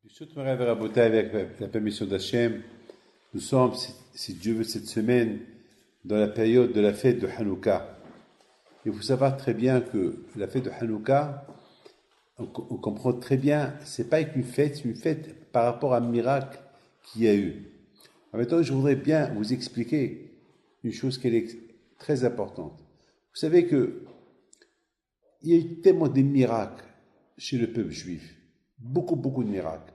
Chut Morav Rabotai, avec la permission d'Hachem, nous sommes, si Dieu veut, cette semaine dans la période de la fête de Hanouka. Il faut savoir très bien que la fête de Hanouka, on comprend très bien, c'est pas une fête, c'est une fête par rapport à un miracle qu'il y a eu. En même temps, je voudrais bien vous expliquer une chose qui est très importante. Vous savez que il y a eu tellement de miracles chez le peuple juif. Beaucoup de miracles.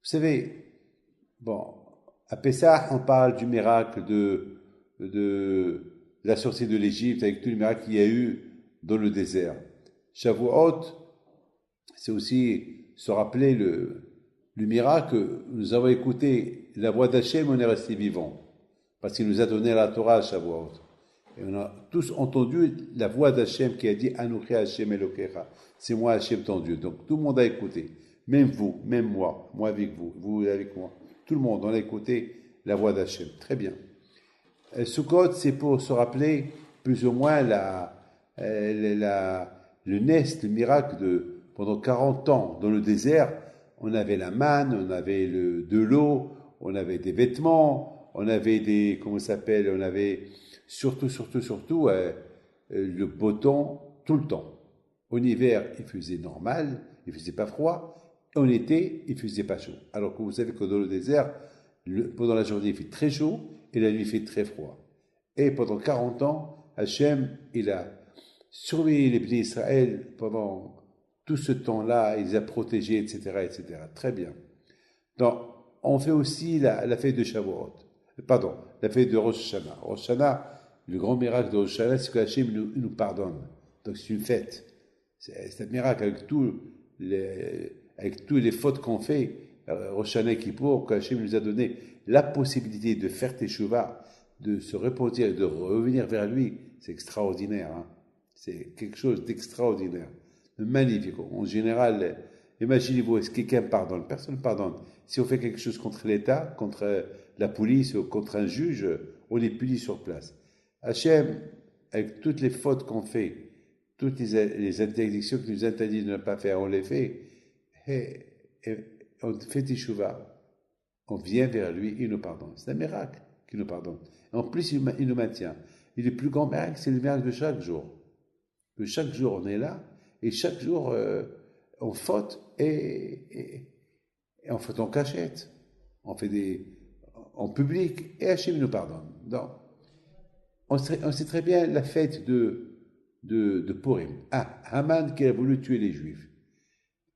Vous savez, bon, à Pessah, on parle du miracle de la sortie de l'Égypte avec tous les miracles qu'il y a eu dans le désert. Shavuot, c'est aussi se rappeler le miracle que nous avons écouté la voix d'Hachem, on est resté vivant. Parce qu'il nous a donné la Torah à Shavuot. Et on a tous entendu la voix d'Hachem qui a dit Anouchi Hachem Elokecha. C'est moi Hachem ton Dieu. Donc tout le monde a écouté. Même vous, même moi avec vous, vous avec moi. Tout le monde, on a écouté la voix d'Hachem. Très bien. Sukkot, c'est pour se rappeler plus ou moins le miracle de pendant 40 ans dans le désert. On avait la manne, on avait de l'eau, on avait des vêtements, on avait comment ça s'appelle, on avait surtout le beau temps tout le temps. En hiver, il faisait normal, il faisait pas froid. En été, il faisait pas chaud. Alors que vous savez que dans le désert, pendant la journée, il fait très chaud et la nuit, il fait très froid. Et pendant 40 ans, Hachem, il a surveillé les Bnei Israël pendant tout ce temps-là, il les a protégés, etc. Très bien. Donc, on fait aussi la fête de Shavuot. Pardon, la fête de Rosh Hashanah. Rosh Hashanah, le grand miracle de Rosh Hashanah, c'est que Hachem nous pardonne. Donc, c'est une fête. C'est un miracle avec toutes les fautes qu'on fait, Rosh Hashanah Kippour, qu'Hachem nous a donné la possibilité de faire Teshuvah, de se repentir et de revenir vers lui. C'est extraordinaire. Hein? C'est quelque chose d'extraordinaire, de magnifique. En général, imaginez-vous, est-ce que quelqu'un pardonne? Personne ne pardonne. Si on fait quelque chose contre l'État, contre la police ou contre un juge, on est puni sur place. Hachem, avec toutes les fautes qu'on fait, toutes les interdictions qu'il nous interdit de ne pas faire, on les fait, et on fait Teshuvah. On vient vers lui, il nous pardonne. C'est un miracle qu'il nous pardonne. En plus, il nous maintient. Et le plus grand miracle, c'est le miracle de chaque jour. Que chaque jour, on est là, et chaque jour, on faute, et on faute en cachette. On fait en public, et Hachem nous pardonne. Donc, on sait très bien la fête de Purim. Haman qui a voulu tuer les Juifs.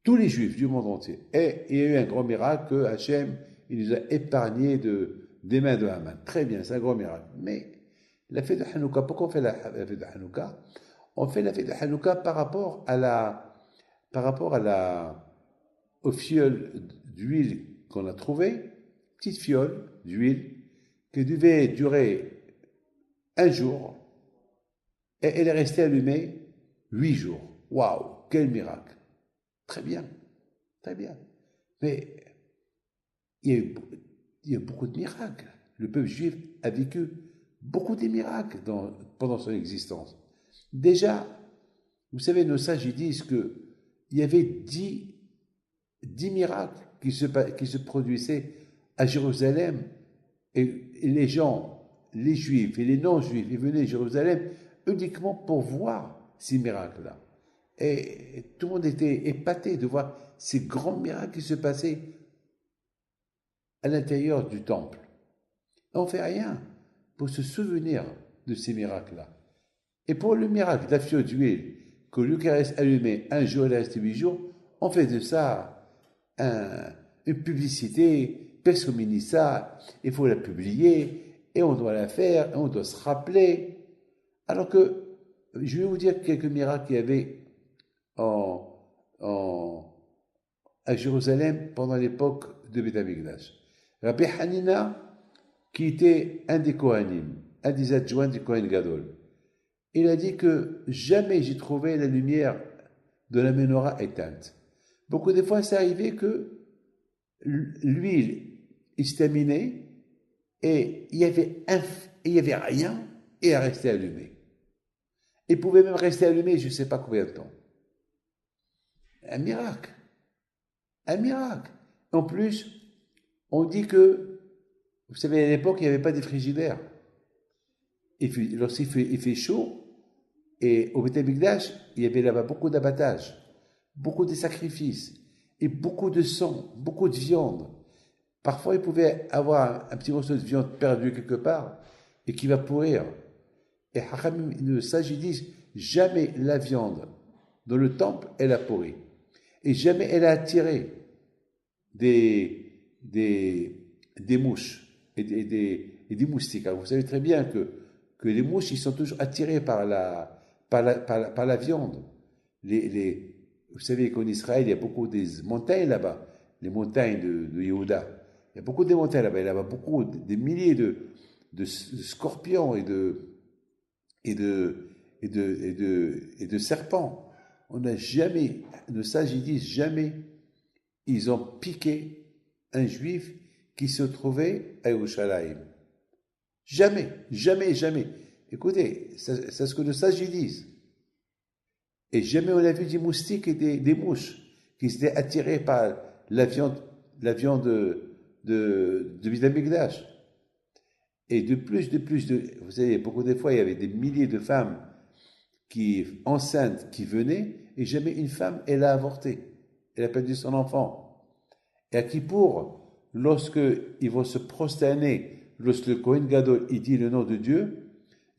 Tous les Juifs du monde entier. Et il y a eu un grand miracle que Hachem, il nous a épargnés des mains de Haman. Très bien, c'est un grand miracle. Mais la fête de Hanouka, pourquoi on fait la fête de Hanouka? On fait la fête de Hanouka par rapport au fiole d'huile qu'on a trouvé, petite fiole d'huile, qui devait durer un jour, et elle est restée allumée 8 jours. Waouh, quel miracle! Très bien. Mais il y a beaucoup de miracles. Le peuple juif a vécu beaucoup de miracles pendant son existence. Déjà, vous savez, nos sages ils disent qu'il y avait 10 miracles qui se produisaient à Jérusalem, et les gens, les juifs et les non-juifs, ils venaient à Jérusalem uniquement pour voir ces miracles-là. Et tout le monde était épaté de voir ces grands miracles qui se passaient à l'intérieur du temple. On ne fait rien pour se souvenir de ces miracles-là. Et pour le miracle de la fiole d'huile, que lui qui reste allumé un jour et reste 8 jours, on fait de ça une publicité, personne ne dit ça, il faut la publier, et on doit la faire, et on doit se rappeler. Alors que, je vais vous dire quelques miracles qu'il y avait à Jérusalem pendant l'époque de Beth Amikdash. Rabbi Hanina, qui était un des Kohanim, un des adjoints du Kohen Gadol, il a dit que jamais j'ai trouvé la lumière de la menorah éteinte. Beaucoup de fois, c'est arrivé que l'huile se terminait et il y avait rien et elle restait allumée. Il pouvait même rester allumé je ne sais pas combien de temps. Un miracle. En plus, on dit que, vous savez, à l'époque, il n'y avait pas de frigidaire. Il fait chaud, et au Beth Amikdash, il y avait là-bas beaucoup d'abattage, beaucoup de sacrifices, et beaucoup de sang, beaucoup de viande. Parfois, il pouvait avoir un petit morceau de viande perdu quelque part, et qui va pourrir. Et Hachamim, le sage, ils disent, jamais la viande dans le temple, elle a pourri. Et jamais elle a attiré des mouches et des moustiques. Alors vous savez très bien que les mouches, ils sont toujours attirés par la viande. Vous savez qu'en Israël, il y a beaucoup des montagnes là-bas, les montagnes de Yehuda. Il y a beaucoup de montagnes là-bas. Il y a beaucoup, des milliers de scorpions et de serpents. On n'a jamais, nos sages ils disent jamais, ils ont piqué un juif qui se trouvait à Yerushalayim. Jamais, jamais, jamais. Écoutez, c'est ce que nos sages ils disent. Et jamais on a vu des moustiques et des mouches qui s'étaient attirés par la viande de Beth Amikdash. Et de plus, vous savez, beaucoup de fois, il y avait des milliers de femmes enceintes qui venaient, et jamais une femme, elle a avorté. Elle a perdu son enfant. Et à Kippour, lorsque ils vont se prosterner, lorsque le Kohen Gadol, il dit le nom de Dieu,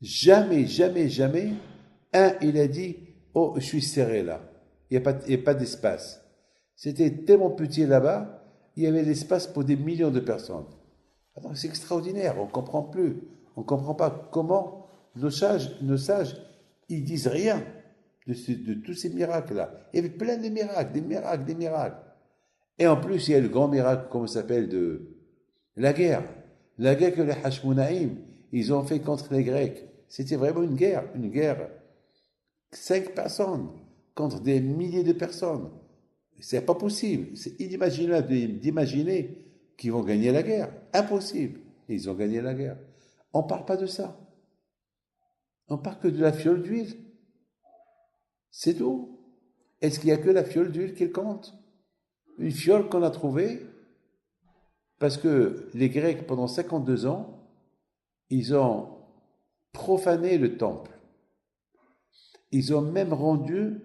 jamais, jamais, jamais, il a dit, oh, je suis serré là. Il n'y a pas d'espace. C'était tellement petit là-bas, il y avait l'espace pour des millions de personnes. Alors, c'est extraordinaire, on ne comprend plus. On ne comprend pas comment nos sages, ils disent rien de tous ces miracles-là. Il y avait plein de miracles, des miracles, des miracles. Et en plus, il y a le grand miracle, comment ça s'appelle, de la guerre. La guerre que les Hashmonaïm, ils ont fait contre les Grecs. C'était vraiment une guerre. 5 personnes contre des milliers de personnes. C'est pas possible. C'est inimaginable d'imaginer qu'ils vont gagner la guerre. Impossible. Et ils ont gagné la guerre. On ne parle pas de ça. On parle que de la fiole d'huile. C'est tout. Est-ce qu'il n'y a que la fiole d'huile qui compte? Une fiole qu'on a trouvée parce que les Grecs, pendant 52 ans, ils ont profané le temple. Ils ont même rendu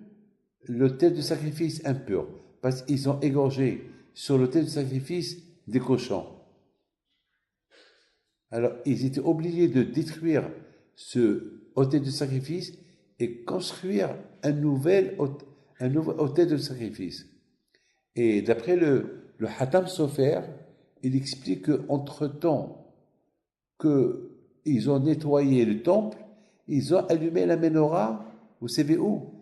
l'autel de sacrifice impur parce qu'ils ont égorgé sur l'autel de sacrifice des cochons. Alors, ils étaient obligés de détruire ce autel de sacrifice et construire un nouvel autel de sacrifice. Et d'après le Hatam Sofer, il explique qu'entre-temps qu'ils ont nettoyé le temple, ils ont allumé la menorah, vous savez où?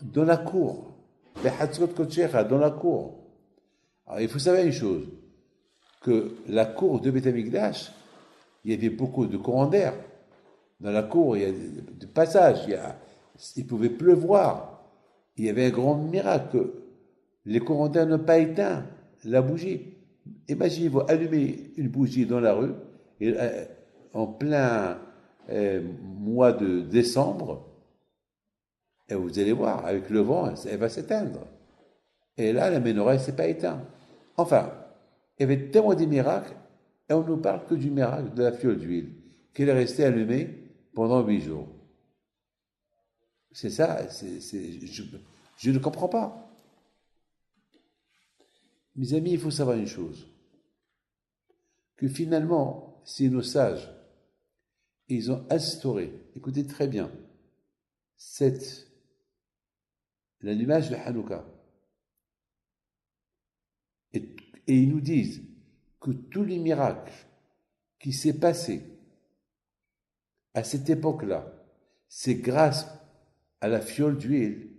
Dans la cour. Dans la cour. Alors, il faut savoir une chose, que la cour de Beth Amikdash, il y avait beaucoup de courants d'air. Dans la cour, il y a des passages, il pouvait pleuvoir. Il y avait un grand miracle que les courants d'air n'ont pas éteint la bougie. Imaginez-vous allumer une bougie dans la rue, et, en plein mois de décembre, et vous allez voir, avec le vent, elle va s'éteindre. Et là, la menorah ne s'est pas éteinte. Enfin, il y avait tellement de miracles, et on ne nous parle que du miracle de la fiole d'huile, qu'elle est restée allumée pendant 8 jours. C'est ça, je ne comprends pas. Mes amis, il faut savoir une chose, que finalement, si nos sages, ils ont instauré, écoutez très bien, l'allumage de Hanouka, et ils nous disent que tous les miracles qui s'est passé à cette époque-là, c'est grâce à la fiole d'huile.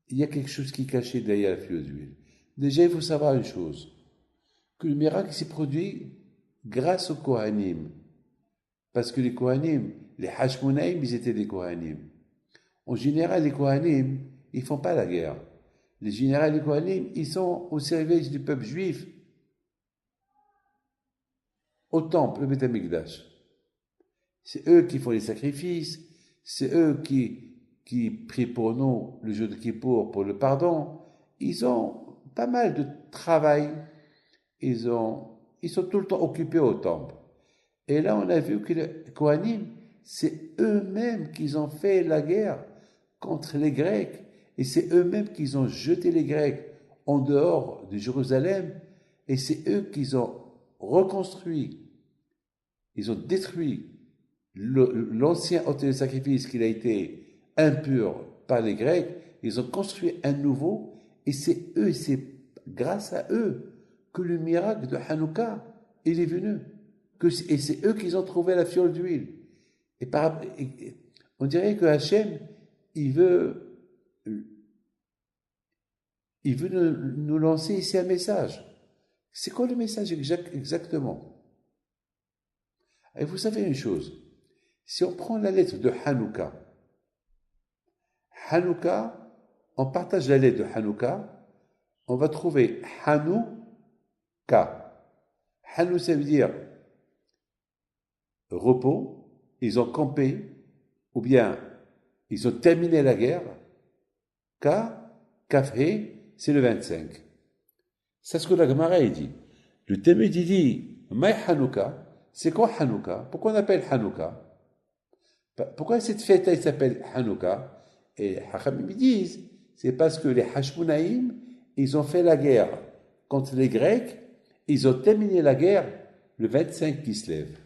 Il y a quelque chose qui est caché derrière la fiole d'huile. Déjà, il faut savoir une chose, que le miracle s'est produit grâce aux Kohanim. Parce que les Kohanim, les Hashmonaïm, ils étaient des Kohanim. En général, les Kohanim, ils ne font pas la guerre. Les généraux des Kohanim, ils sont au service du peuple juif au temple, le Beth Amikdash. C'est eux qui font les sacrifices, c'est eux qui prient pour nous le jour de Kippour pour le pardon. Ils ont pas mal de travail ils sont tout le temps occupés au temple. Et là, on a vu que les Kohanim, c'est eux-mêmes qui ont fait la guerre contre les Grecs. Et c'est eux-mêmes qui ont jeté les Grecs en dehors de Jérusalem. Et c'est eux qui ont reconstruit, ils ont détruit l'ancien autel de sacrifice qui a été impur par les Grecs. Ils ont construit un nouveau. Et c'est eux, c'est grâce à eux que le miracle de Hanouka, il est venu. Et c'est eux qui ont trouvé la fiole d'huile. On dirait que Hachem, il veut nous lancer ici un message. C'est quoi le message exactement? Et vous savez une chose, si on prend la lettre de Hanouka, on partage la lettre de Hanouka, on va trouver Hanouka. Hanou, ça veut dire repos, ils ont campé, ou bien ils ont terminé la guerre. Kafé, c'est le 25. C'est ce que la Gemara dit. Le Talmud dit, Maï Hanouka, c'est quoi Hanouka? Pourquoi on appelle Hanouka? Pourquoi cette fête elle s'appelle Hanouka? Et Hachamim disent, c'est parce que les Hashmonaïm, ils ont fait la guerre contre les Grecs, ils ont terminé la guerre le 25 qui se lève.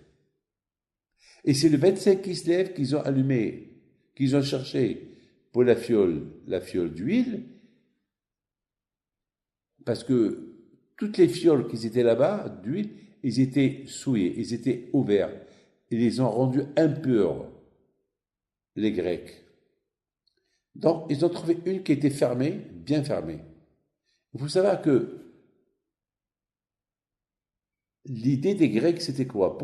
Et c'est le 25 qui se lève qu'ils ont allumé, qu'ils ont cherché pour la fiole d'huile, parce que toutes les fioles qui étaient là-bas, d'huile, ils étaient souillés, ils étaient ouverts. Ils les ont rendus impurs, les Grecs. Donc, ils ont trouvé une qui était fermée, bien fermée. Il faut savoir que l'idée des Grecs, c'était quoi?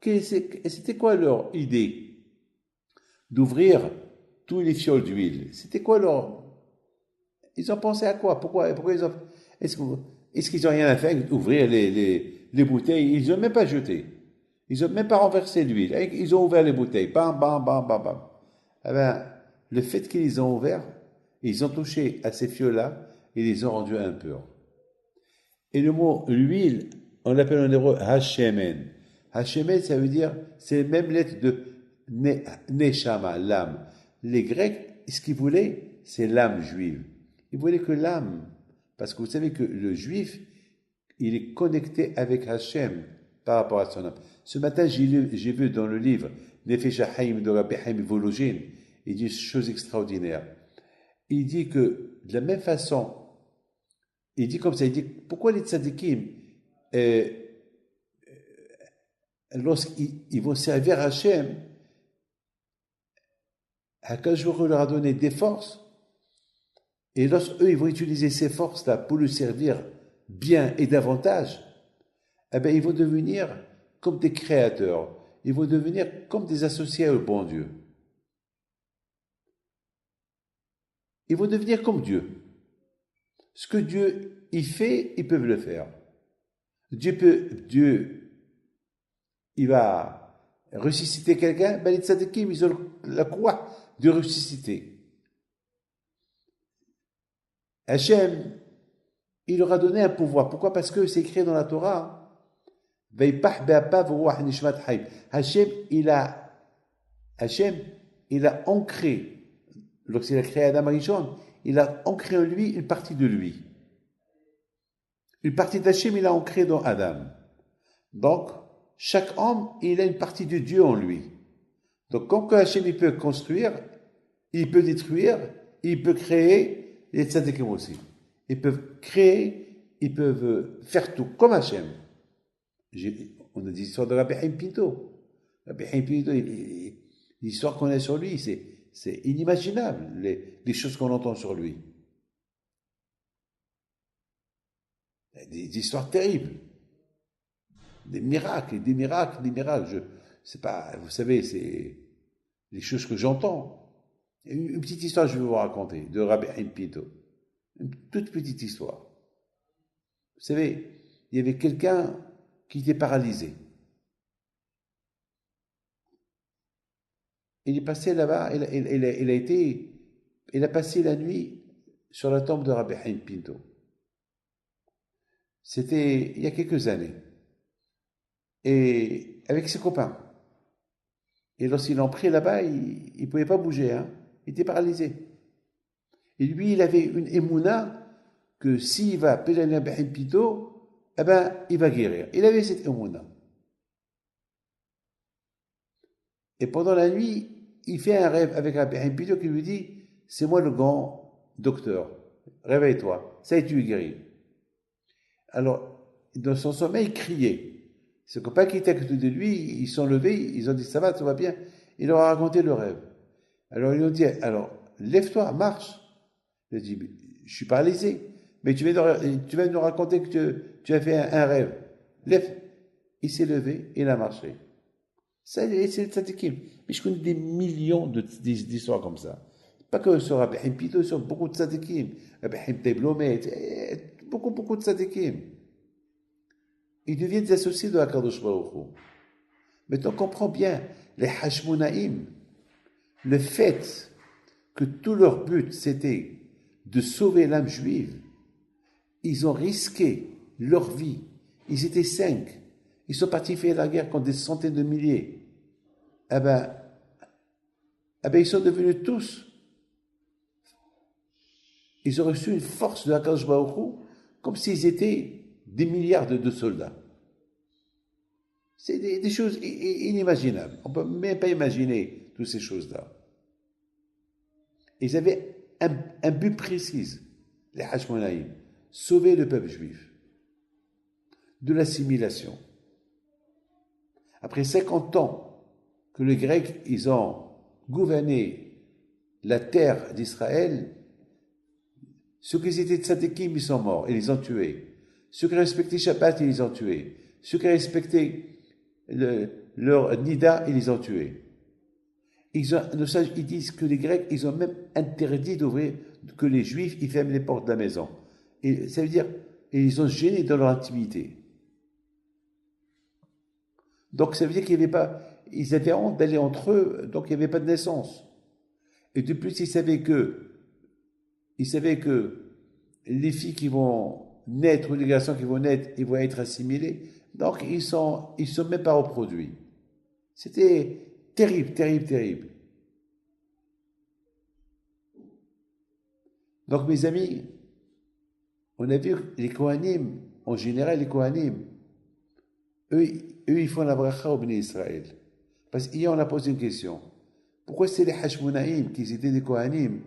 C'était quoi leur idée? D'ouvrir tous les fioles d'huile. C'était quoi leur... Ils ont pensé à quoi? Pourquoi ils ont... Est-ce qu'ils n'ont rien à faire d'ouvrir les bouteilles? Ils n'ont même pas jeté. Ils n'ont même pas renversé l'huile. Ils ont ouvert les bouteilles. Bam, bam, bam, bam, bam. Eh bien, le fait qu'ils les ont ouverts, ils ont touché à ces fioles-là et les ont rendus impurs. Et le mot l'huile, on l'appelle en hébreu Hashemen. Hashemen, ça veut dire, c'est la même lettre de Neshama, l'âme. Les Grecs, ce qu'ils voulaient, c'est l'âme juive. Ils voulaient que l'âme, parce que vous savez que le juif, il est connecté avec Hachem par rapport à son âme. Ce matin, j'ai vu dans le livre Nefesh HaChaim de Rabbi Chaim Volojin, il dit une chose extraordinaire. Il dit que de la même façon, il dit comme ça, il dit pourquoi les tzadikim, lorsqu'ils vont servir Hachem, Hakadosh Baruch Hu leur a donné des forces, et lorsqu'eux ils vont utiliser ces forces-là pour le servir bien et davantage, eh bien ils vont devenir comme des créateurs, ils vont devenir comme des associés au bon Dieu. Ils vont devenir comme Dieu. Ce que Dieu y fait, ils peuvent le faire. Dieu, il va ressusciter quelqu'un, ben les tzadikim, ils ont la croix de ressusciter. Hachem, il leur a donné un pouvoir. Pourquoi? Parce que c'est écrit dans la Torah. Hachem, il a ancré, lorsqu'il a créé Adam Arishon, il a ancré en lui une partie de lui. Une partie d'Hachem, il a ancré dans Adam. Donc, chaque homme, il a une partie de Dieu en lui. Donc, comme que Hachem, il peut construire, il peut détruire, il peut créer, les tzadikim aussi. Ils peuvent créer, ils peuvent faire tout, comme Hachem. On a des histoires de Rabbi Chaim Pinto. Rabbi Chaim Pinto, l'histoire qu'on a sur lui, c'est inimaginable, les choses qu'on entend sur lui. Des histoires terribles. Des miracles, des miracles, des miracles. C'est pas, vous savez, c'est les choses que j'entends. Une petite histoire, je vais vous raconter, de Rabbi Chaim Pinto. Une toute petite histoire. Vous savez, il y avait quelqu'un qui était paralysé. Il est passé là-bas, il a passé la nuit sur la tombe de Rabbi Chaim Pinto. C'était il y a quelques années. Et avec ses copains. Et lorsqu'ils l'ont pris là-bas, il ne pouvait pas bouger, hein. Il était paralysé. Et lui, il avait une émouna que s'il va pédaler un pito, eh ben, il va guérir. Il avait cette émouna. Et pendant la nuit, il fait un rêve avec un pito qui lui dit, c'est moi le grand docteur. Réveille-toi. Ça y est, tu es guéri. Alors, dans son sommeil, il criait. Ses copains qui étaient à côté de lui, ils sont levés, ils ont dit, ça va, tout va bien. Il leur a raconté le rêve. Alors, ils lui ont dit, alors, lève-toi, marche. Il a dit, je suis paralysé. Mais tu viens de nous raconter que tu as fait un rêve. Lève. Il s'est levé, il a marché. Ça, c'est le tzadikim. Mais je connais des millions d'histoires comme ça. Pas que sur Rabbi Haim Pito, sur beaucoup de tzadikim. Rabbi Haim Teblomet, beaucoup de tzadikim. Ils deviennent des associés de Hakadosh Baruch Hu. Maintenant, on comprend bien les Hashmonaïm, le fait que tout leur but, c'était de sauver l'âme juive. Ils ont risqué leur vie. Ils étaient 5. Ils sont partis faire la guerre contre des centaines de milliers. Eh ben, ils sont devenus tous. Ils ont reçu une force de Hakadosh Baruch Hu comme s'ils étaient des milliards de soldats. C'est des choses inimaginables. On ne peut même pas imaginer toutes ces choses-là. Ils avaient un but précis, les Hashmonaïm, sauver le peuple juif de l'assimilation. Après 50 ans que les Grecs, ils ont gouverné la terre d'Israël, ceux qui étaient tzadikim, ils sont morts, ils les ont tués. Ceux qui respectaient Shabbat, ils les ont tués. Ceux qui respectaient leur nida, ils les ont tués. Nos sages, ils disent que les Grecs, ils ont même interdit d'ouvrir, que les Juifs, ils ferment les portes de la maison. Et ça veut dire, ils ont gêné dans leur intimité. Donc ça veut dire qu'il n'y avait pas, ils avaient honte d'aller entre eux, donc il n'y avait pas de naissance. Et de plus, ils savaient que les filles qui vont naître ou les garçons qui vont naître, ils vont être assimilés. Donc ils sont même pas reproduits. C'était terrible, terrible, terrible. Donc mes amis, on a vu les Kohanim, en général les Kohanim, eux ils font la bracha au Bnei Israël. Parce qu'hier on a posé une question. Pourquoi c'est les Hashmonaïm qui étaient des Kohanim?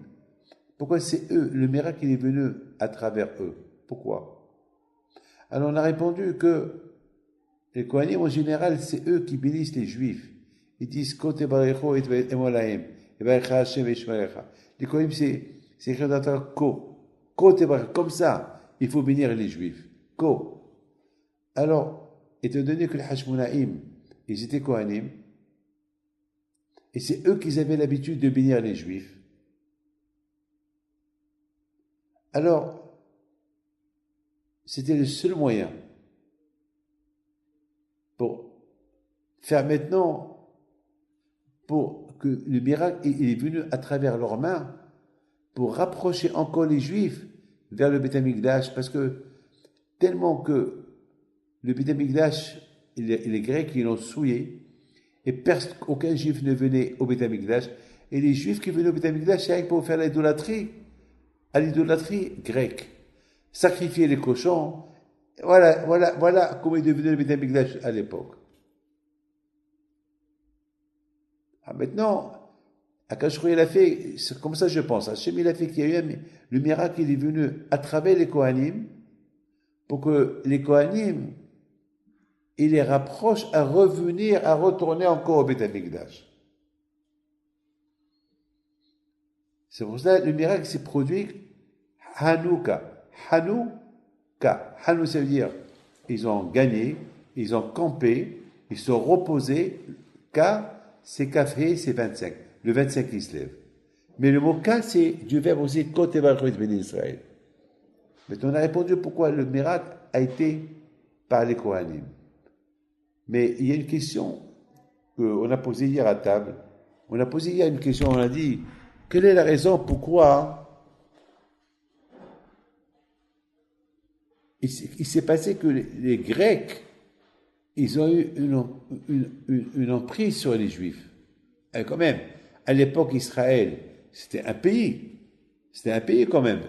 Pourquoi c'est eux, le miracle il est venu à travers eux? Pourquoi? Alors on a répondu que les Kohanim en général, c'est eux qui bénissent les Juifs. Ils disent Kote Barecho et Emolahem, et Barecha Hashem et Shmarecha. Les Kohanim, c'est écrit dans la Torah Ko. Kote Barecho, comme ça, il faut bénir les Juifs. Ko. Alors, étant donné que les Hashmonaïm, ils étaient Kohanim, et c'est eux qui avaient l'habitude de bénir les Juifs, alors, c'était le seul moyen pour faire maintenant, pour que le miracle il est venu à travers leurs mains, pour rapprocher encore les Juifs vers le Beth Amikdash, parce que tellement que le Beth Amikdash, les Grecs, ils l'ont souillé, et aucun Juif ne venait au Beth Amikdash, et les Juifs qui venaient au Beth Amikdash, c'est pour faire l'idolâtrie, à l'idolâtrie grecque, sacrifier les cochons. Voilà comment est devenu le Beth Amikdash à l'époque. Maintenant, Akash il a fait, c'est comme ça je pense, Hachem il a fait qu'il y a eu le miracle, il est venu à travers les Kohanim, pour que les Kohanim, il les rapproche à revenir, à retourner encore au Beth Amikdash. C'est pour ça que le miracle s'est produit Hanouka. Hanouka. Hanou, ça veut dire ils ont gagné, ils ont campé, ils sont reposés. Ka, c'est Kafé, c'est 25. Le 25 qui se lève. Mais le mot Ka, c'est du verbe aussi Kote Baruch Hu Israël. Mais on a répondu pourquoi le miracle a été par les Kohanim. Mais il y a une question qu'on a posée hier à table. On a posé hier une question, on a dit quelle est la raison pourquoi il s'est passé que les Grecs, ils ont eu une emprise sur les Juifs. Et quand même, à l'époque, Israël, c'était un pays. C'était un pays quand même.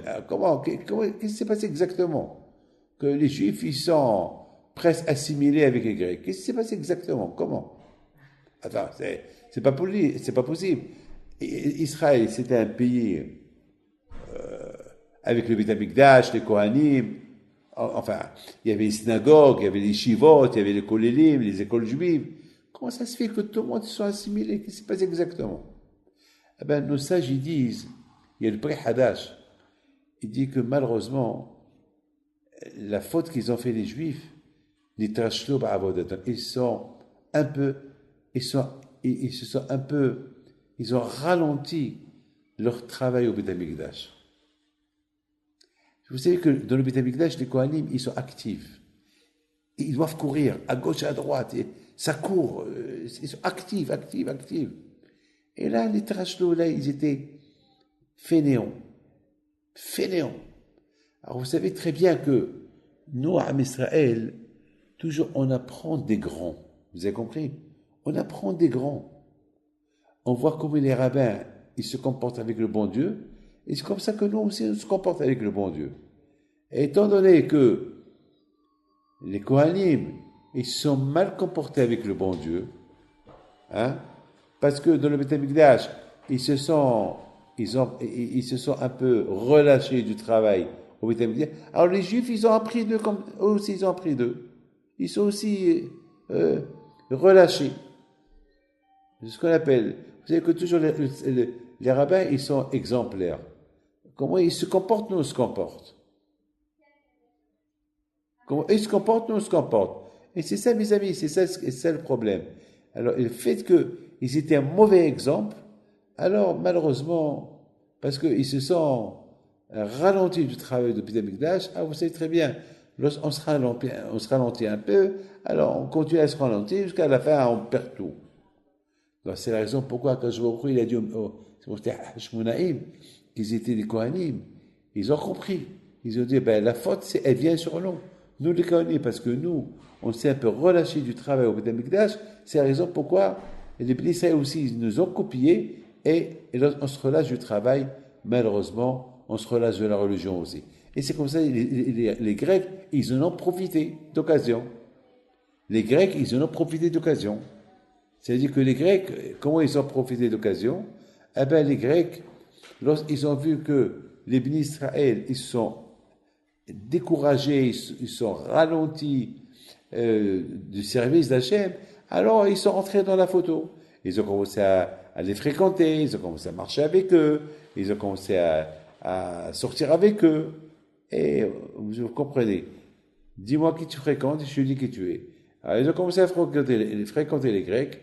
Qu'est-ce qui s'est passé exactement? Que les Juifs, ils sont presque assimilés avec les Grecs. Qu'est-ce qui s'est passé exactement? Comment? Attends, c'est pas possible. Israël, c'était un pays avec le Beth Amikdash, les Kohanim. Enfin, il y avait les synagogues, il y avait les shivot, il y avait les kolélim, les écoles juives. Comment ça se fait que tout le monde soit assimilé? Qu'est-ce qui se passe exactement? Eh bien, nos sages, ils disent, il y a le pré Hadash, il dit que malheureusement, la faute qu'ils ont fait les Juifs, les trashlo ba'avodatam, ils se sont un peu, ils ont ralenti leur travail au Beth Amikdash. Vous savez que dans le Beth Amikdash, les Kohanim, ils sont actifs. Ils doivent courir à gauche et à droite. Et ça court. Ils sont actifs. Et là, les trashlo, là, ils étaient fainéants. Alors, vous savez très bien que nous, à Israël, toujours, on apprend des grands. Vous avez compris? On apprend des grands. On voit comment les rabbins, ils se comportent avec le bon Dieu. Et c'est comme ça que nous aussi, on se comporte avec le bon Dieu. Et étant donné que les Kohanim, ils se sont mal comportés avec le bon Dieu, hein, parce que dans le Beth Amikdash, ils se sont un peu relâchés du travail au Beth Amikdash. Alors les Juifs, ils ont appris d'eux, comme eux aussi, ils ont appris d'eux. Ils sont aussi relâchés. C'est ce qu'on appelle. Vous savez que toujours les rabbins, ils sont exemplaires. Comment ils se comportent, nous on se comporte. Comment ils se comportent, nous on se comporte. Et c'est ça, mes amis, c'est ça le problème. Alors, le fait qu'ils étaient un mauvais exemple, alors malheureusement, parce qu'ils se sont ralentis du travail de Beth Amikdash, vous savez très bien, on se ralentit un peu, alors on continue à se ralentir jusqu'à la fin, on perd tout. Donc, c'est la raison pourquoi, quand je vois, il a dit aux Hashmonaïm, qu'ils étaient des Kohanim, ils ont compris. Ils ont dit, la faute, elle vient sur nous. Nous, les Kohanim, parce que nous, on s'est un peu relâché du travail au Beth Amikdash, c'est la raison pourquoi les Bnei Israël aussi, ils nous ont copiés, et on se relâche du travail, malheureusement, on se relâche de la religion aussi. Et c'est comme ça, les Grecs, ils en ont profité d'occasion. Les Grecs, ils en ont profité d'occasion. C'est-à-dire que les Grecs, comment ils ont profité d'occasion? Eh bien, les Grecs, lorsqu'ils ont vu que les Bnei Israël, ils sont découragés, ils sont ralentis du service d'Hachem, alors ils sont rentrés dans la photo. Ils ont commencé à les fréquenter, ils ont commencé à marcher avec eux, ils ont commencé à sortir avec eux. Et vous comprenez. Dis-moi qui tu fréquentes, je te dis qui tu es. Alors, ils ont commencé à fréquenter les Grecs.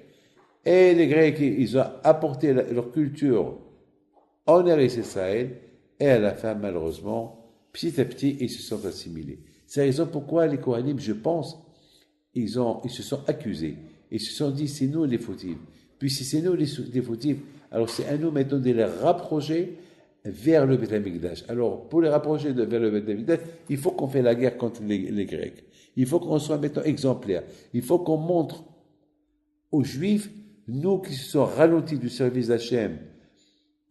Et les Grecs, ils ont apporté leur culture en Eretz Israël. Et à la fin, malheureusement, petit à petit, ils se sont assimilés. C'est la raison pourquoi les Kohanim, je pense, ils se sont accusés. Ils se sont dit, c'est nous les fautifs. Puis si c'est nous les fautifs, alors c'est à nous maintenant de les rapprocher vers le Beth Amikdash. Alors, pour les rapprocher vers le Beth Amikdash, il faut qu'on fasse la guerre contre les Grecs. Il faut qu'on soit maintenant exemplaire. Il faut qu'on montre aux Juifs, nous qui se sommes ralentis du service d'Hachem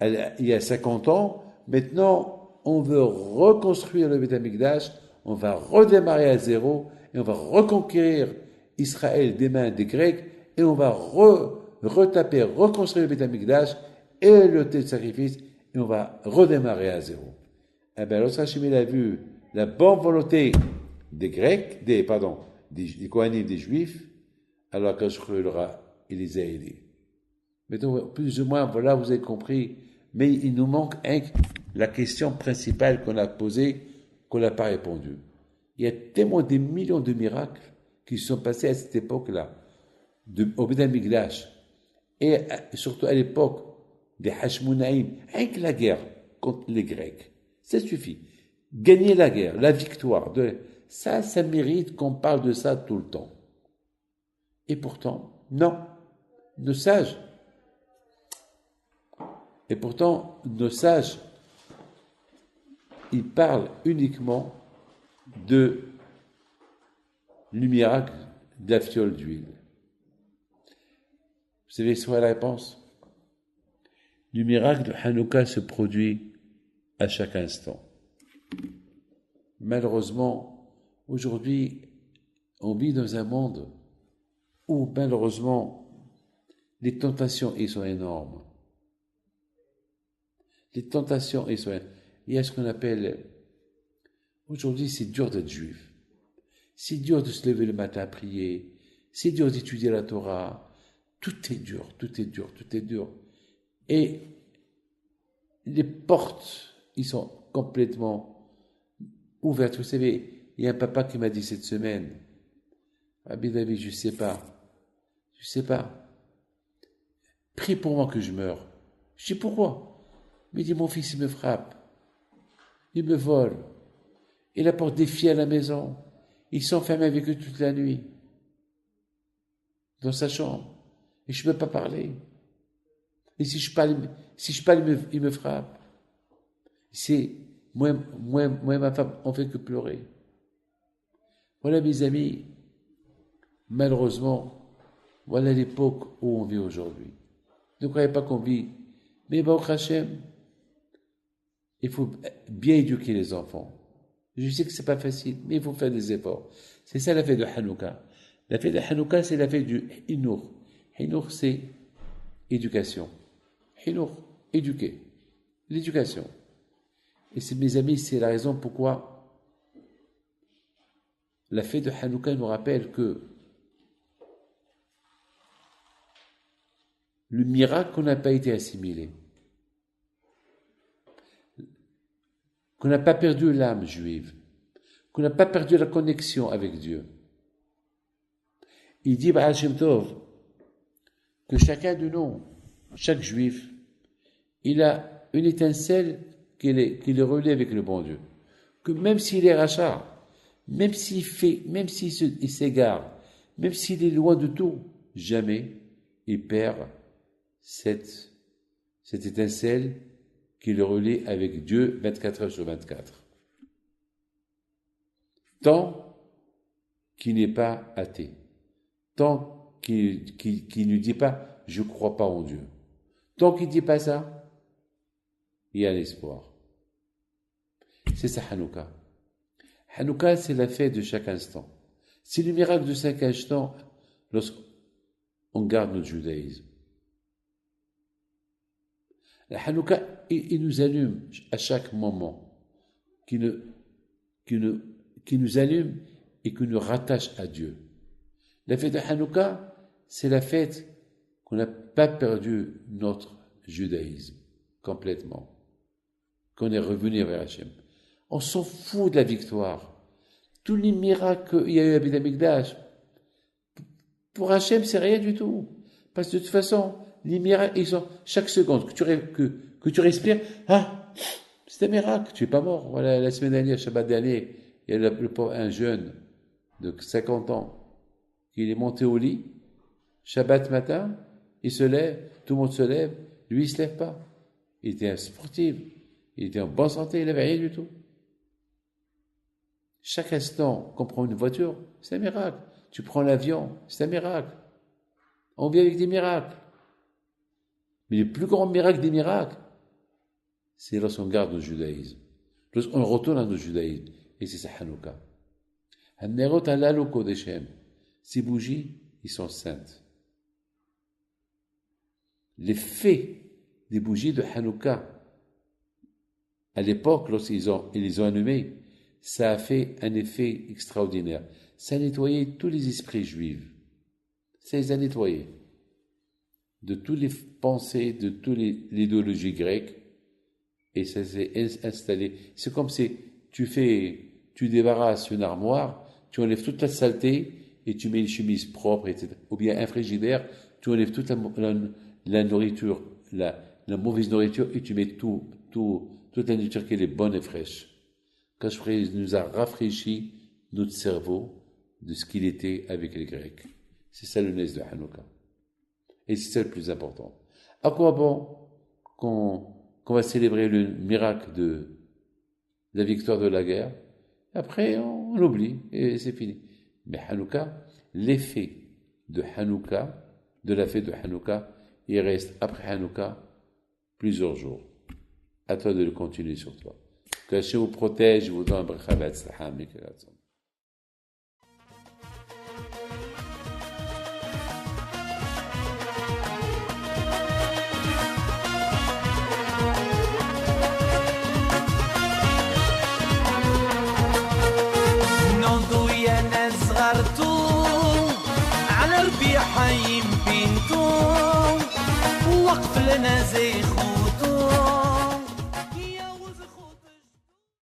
il y a 50 ans, maintenant, on veut reconstruire le Beth Amikdash, on va redémarrer à zéro, et on va reconquérir Israël des mains des Grecs, et on va reconstruire le Beth Amikdash et le thé de sacrifice, et on va redémarrer à zéro. Eh bien, lorsque Hachem a vu la bonne volonté des Grecs, des Kohanim, des Juifs, alors quand il les a aidés. Mais donc, plus ou moins, voilà, vous avez compris. Mais il nous manque la question principale qu'on a posée, qu'on n'a pas répondu. Il y a tellement des millions de miracles qui sont passés à cette époque-là, au Beth Amikdash, et surtout à l'époque des Hashmonaïm, avec la guerre contre les Grecs. Ça suffit. Gagner la guerre, la victoire, ça mérite qu'on parle de ça tout le temps. Et pourtant, non. Nos sages, ils parlent uniquement du miracle de la fiole d'huile. Vous savez soit la réponse? Le miracle de Hanouka se produit à chaque instant. Malheureusement, aujourd'hui, on vit dans un monde où, malheureusement, les tentations ils sont énormes. Les tentations ils sont énormes. Il y a ce qu'on appelle... Aujourd'hui, c'est dur d'être juif. C'est dur de se lever le matin à prier. C'est dur d'étudier la Torah. Tout est dur, tout est dur, tout est dur. Et les portes, ils sont complètement ouvertes. Vous savez, il y a un papa qui m'a dit cette semaine, Rabbi David, je sais pas. Prie pour moi que je meure. Je dis pourquoi? Il me dit, mon fils, il me frappe. Il me vole. Il apporte des filles à la maison. Il s'enferme avec eux toute la nuit. Dans sa chambre. Et je ne peux pas parler. Et si je parle, il me frappe. C'est, moi et ma femme, on fait que pleurer. Voilà, mes amis, malheureusement, voilà l'époque où on vit aujourd'hui. Ne croyez pas qu'on vit. Mais Baruch Hashem, il faut bien éduquer les enfants. Je sais que c'est pas facile, mais il faut faire des efforts. C'est ça la fête de Hanouka. La fête de Hanouka, c'est la fête du Hinour. Hinour, c'est éducation. Hinour, éduquer. L'éducation. Et c'est, mes amis, c'est la raison pourquoi la fête de Hanouka nous rappelle que le miracle n'a pas été assimilé, qu'on n'a pas perdu l'âme juive, qu'on n'a pas perdu la connexion avec Dieu. Il dit, Baal Shem Tov, que chacun de nous, chaque juif, il a une étincelle qui le relie avec le bon Dieu. Que même s'il est rachat, même s'il s'égare, même s'il est loin de tout, jamais il perd cette étincelle qui le relie avec Dieu 24 heures sur 24. Tant qu'il n'est pas athée, tant qu'il ne dit pas « je ne crois pas en Dieu », tant qu'il ne dit pas ça, il y a l'espoir. C'est ça Hanouka. Hanouka, c'est la fête de chaque instant. C'est le miracle de chaque instant lorsqu'on garde notre judaïsme. La Hanouka, il nous allume à chaque moment, qui nous allume et qui nous rattache à Dieu. La fête de Hanouka, c'est la fête qu'on n'a pas perdu notre judaïsme complètement, qu'on est revenu vers Hachem. On s'en fout de la victoire. Tous les miracles qu'il y a eu à Beth Amikdash, pour Hachem, c'est rien du tout. Parce que de toute façon, les miracles, ils sont chaque seconde que tu respires, c'est un miracle, tu es pas mort. Voilà, la semaine dernière, Shabbat dernier, il y a un jeune de 50 ans qui est monté au lit, Shabbat matin, il se lève, tout le monde se lève, lui il se lève pas. Il était un sportif, il était en bonne santé, il n'avait rien du tout. Chaque instant qu'on prend une voiture, c'est un miracle. Tu prends l'avion, c'est un miracle. On vit avec des miracles. Mais le plus grand miracle des miracles, c'est lorsqu'on garde notre judaïsme. Lorsqu'on retourne à notre judaïsme. Et c'est ça Hanouka. Hanerot halalu kodeshem. Ces bougies, ils sont saintes. L'effet des bougies de Hanouka, à l'époque, lorsqu'ils les ont allumées, ça a fait un effet extraordinaire. Ça a nettoyé tous les esprits juifs. Ça les a nettoyés. De toutes les pensées, de toutes l'idéologie grecque. Et ça s'est installé. C'est comme si tu débarrasses une armoire, tu enlèves toute la saleté et tu mets une chemise propre, etc. Ou bien un frigidaire, tu enlèves toute la nourriture, la mauvaise nourriture et tu mets toute la nourriture qui est bonne et fraîche. Kashfrei nous a rafraîchi notre cerveau de ce qu'il était avec les Grecs. C'est ça le nez de Hanouka. Et c'est ça le plus important. À quoi bon qu'on va célébrer le miracle de la victoire de la guerre? Après, on oublie et c'est fini. Mais Hanouka, l'effet de Hanouka, de la fête de Hanouka, il reste après Hanouka plusieurs jours. À toi de le continuer sur toi. Que Hachem vous protège, vous donne un bracha v'atzlacha, mikra. على ربيع حيم بنتو وقف لنا زيخو